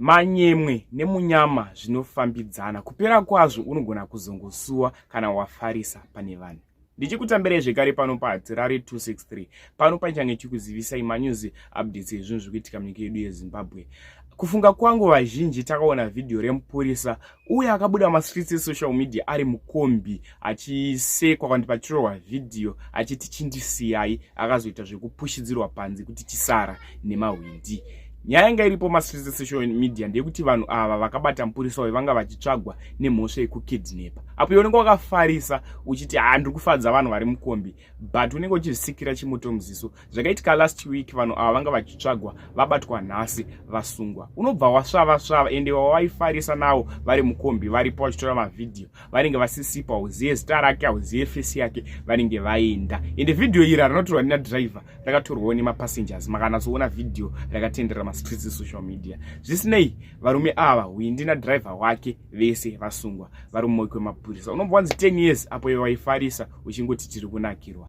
manyemwe nemunyama zvinofambidzana. Kupera kwazvo unogona kuzongosuwa kana wafarisa pane vanhu. Ndichikutambirai zvekare pano paHadzirare 263. Pano panchange chikuzivisai manyuzi updates ezvinhu zvikuitika munyika yedu yeZimbabwe. Kufunga kwangu vazhinji takaona video remupurisa uye akabuda mastreets esocial media ari mukombi achisekwa kandi pachirohwa video achiti chindisiyai, akazoita zvekupushidzirwa panze kuti chisara nemaHwindi. Nyaya yanga iripo mastreets esocial media ndeyekuti vanhu ava vakabata mupurisa uyu vanga vachitsvagwa nemhosva yekukidnapa. Apo iwe unenge wakafarisa uchiti ndiri kufadza vanhu vari mukombi, but unenge uchizvisikira chimoto muziso. Zvakaitika last week vanhu ava vanga vachitsvagwa, vabatwa nhasi, vasungwa. Unobva wasvava ende wawaifarisa nawo vari mukombi varipo vachitora mavideo, vanenge vasisipa, hauziye zita rake, hauziye fesi yake, vanenge vaenda. Ende video iri rinotorwa nadriver, rakatorwawo nemapassengers. Makanatsoona video rakatendera mastreets esocial media. Zvisinei, varume ava Hwindi nadriver wake vese vasungwa vari mumaoko emapurisa. Unobva wanzi 10 years apo waifarisa uchingoti tiri kunakirwa.